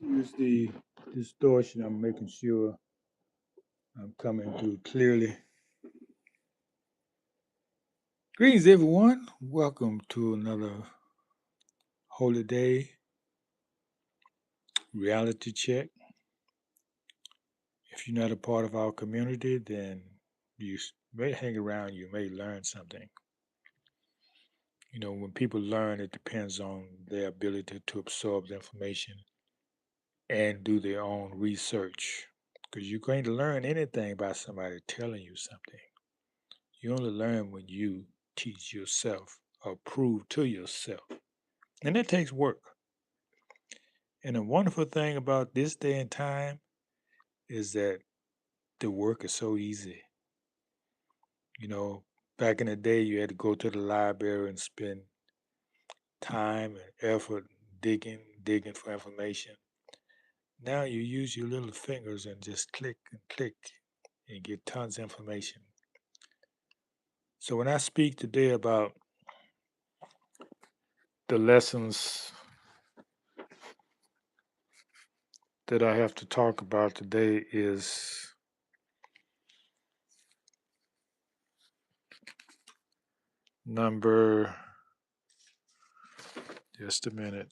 Use the distortion. I'm making sure I'm coming through clearly. Greetings, everyone. Welcome to another Holy Day reality check. If you're not a part of our community, then you may hang around, you may learn something. You know, when people learn, it depends on their ability to absorb the information and do their own research. Because you can't learn anything by somebody telling you something. You only learn when you teach yourself or prove to yourself. And that takes work. And the wonderful thing about this day and time is that the work is so easy. You know, back in the day, you had to go to the library and spend time and effort digging for information. Now you use your little fingers and just click and click and get tons of information. So when I speak today about the lessons that I have to talk about today is number, just a minute.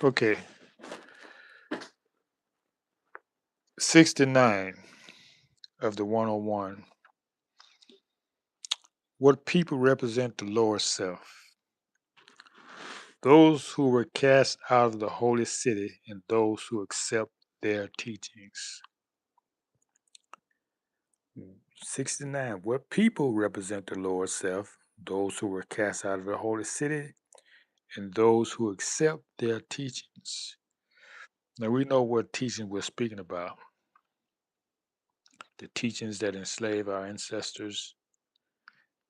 Okay, 69 of the 101. What people represent the lower self? Those who were cast out of the holy city and those who accept their teachings. 69. What people represent the lower self? Those who were cast out of the holy city and those who accept their teachings. Now we know what teaching we're speaking about. The teachings that enslave our ancestors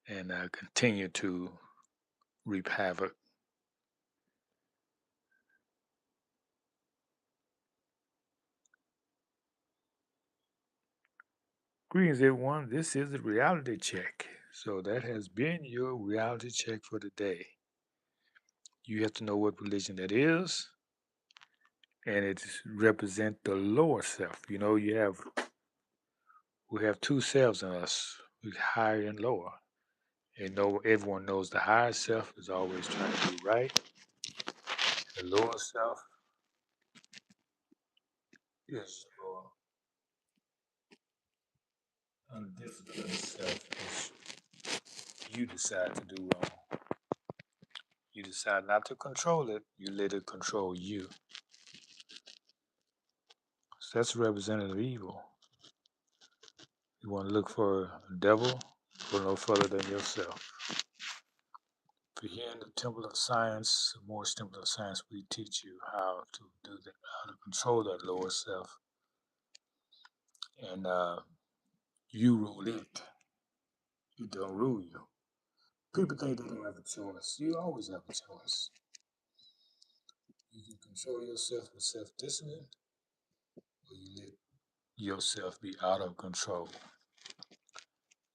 and continue to reap havoc. Greetings, everyone. This is the reality check. So that has been your reality check for the day. You have to know what religion that is, and it represents the lower self. You know, we have two selves in us, higher and lower. And know everyone knows the higher self is always trying to do right. The lower self is your undisciplined self, which you decide to do wrong. You decide not to control it, you let it control you. So that's a representative of evil. You want to look for a devil, go no further than yourself. If you're here in the Temple of Science, the Morse Temple of Science, we teach you how to do that, how to control that lower self. And you rule it. It don't rule you. People think they don't have a choice. You always have a choice. You can control yourself with self-discipline, or you let yourself be out of control.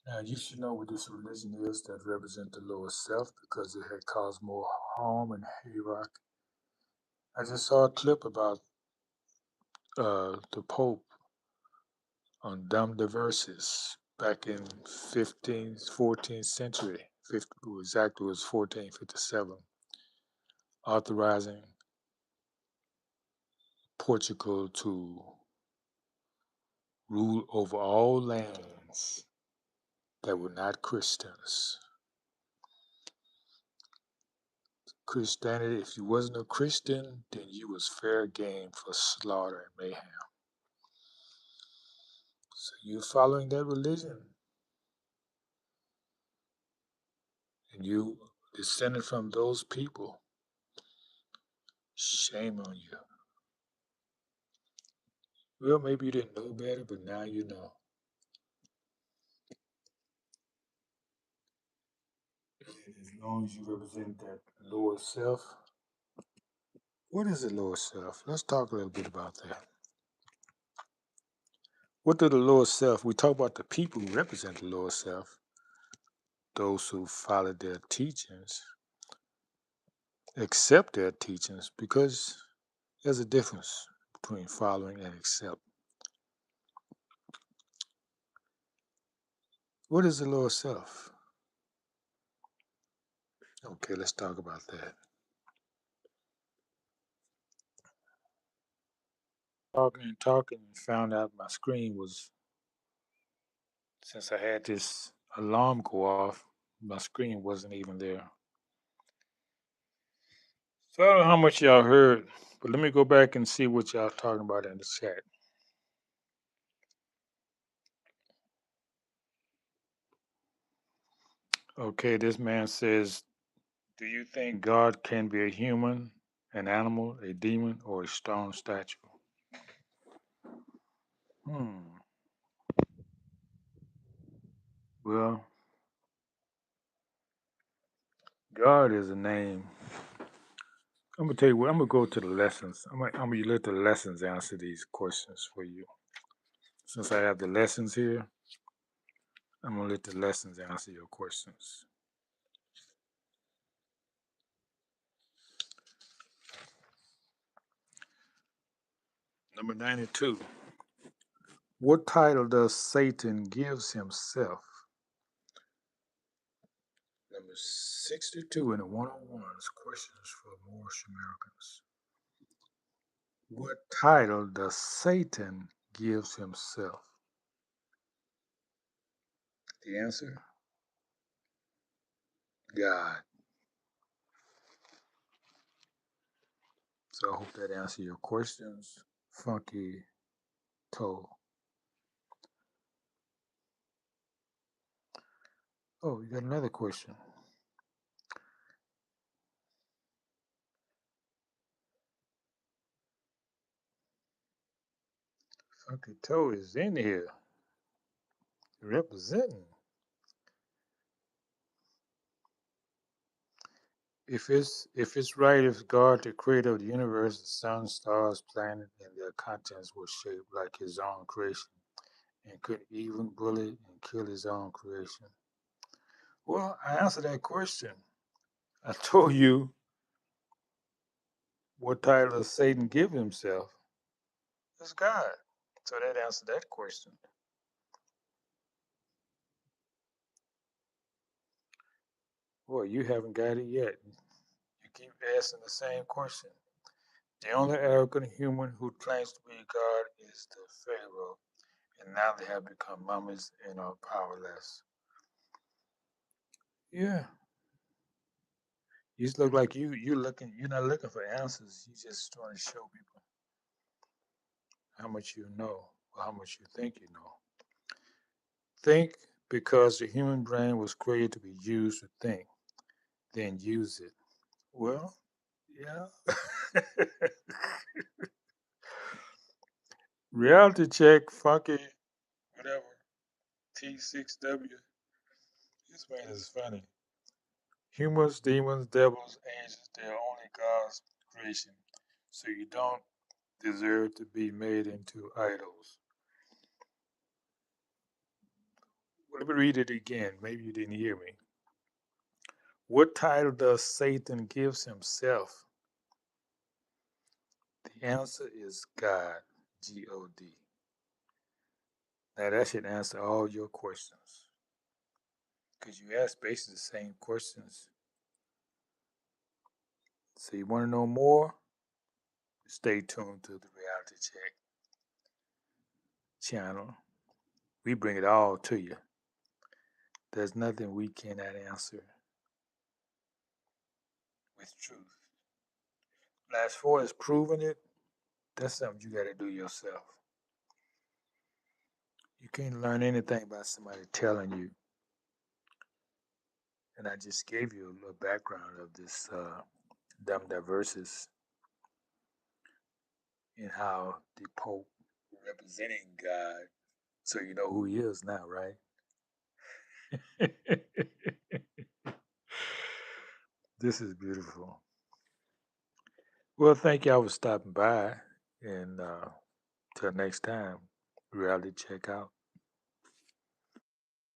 Now, you should know what this religion is that represents the lower self because it had caused more harm and havoc. I just saw a clip about the Pope on dumb diverses back in 15th, 14th century. 50, exactly, it was 1457, authorizing Portugal to rule over all lands that were not Christians. Christianity, if you wasn't a Christian, then you was fair game for slaughter and mayhem. So you following that religion and you descended from those people, shame on you. Well, maybe you didn't know better, but now you know. As long as you represent that lower self, what is the lower self? Let's talk a little bit about that. What do the lower self? We talk about the people who represent the lower self. those who follow their teachings accept their teachings, because there's a difference between following and accept. What is the lower self? Okay, let's talk about that. Talking and talking, and found out my screen was, since I had this alarm go off, my screen wasn't even there. So I don't know how much y'all heard, but let me go back and see what y'all talking about in the chat. Okay, this man says, do you think God can be a human, an animal, a demon, or a stone statue? Hmm. Well, God is a name. I'm gonna tell you what. I'm gonna go to the lessons. I'm gonna let the lessons answer these questions for you. Since I have the lessons here, I'm gonna let the lessons answer your questions. Number 92. What title does Satan gives himself? Number 62 in the 101's questions for Moorish Americans. What title does Satan gives himself? The answer? God. So I hope that answers your questions. Funky Toe. Oh, you got another question. Funky Toe is in here representing. If it's right, if God, the creator of the universe, the sun, stars, planet, and their contents were shaped like his own creation and could even bully and kill his own creation. Well, I answered that question. I told you what title does Satan give himself? It's God. So that answered that question. Boy, you haven't got it yet. You keep asking the same question. The only arrogant human who claims to be God is the Pharaoh, and now they have become mummies and are powerless. Yeah, you just look like you're not looking for answers. You just want to show people how much you know or how much you think you know. Think, because the human brain was created to be used to think, then use it. Well, yeah. Reality check, funky, whatever. T6W. This man is funny. Humans, demons, devils, angels, they're only God's creation. So you don't deserve to be made into idols. Well, let me read it again. Maybe you didn't hear me. What title does Satan gives himself? The answer is God. God. Now that should answer all your questions. Because you asked basically the same questions. So you want to know more? Stay tuned to the Reality Check channel. We bring it all to you. There's nothing we cannot answer with truth. Last four is proving it. That's something you got to do yourself. You can't learn anything by somebody telling you. And I just gave you a little background of this dumb diverses and how the Pope representing God. So you know who he is now, right? This is beautiful. Well, thank y'all for stopping by. And till next time, reality check out.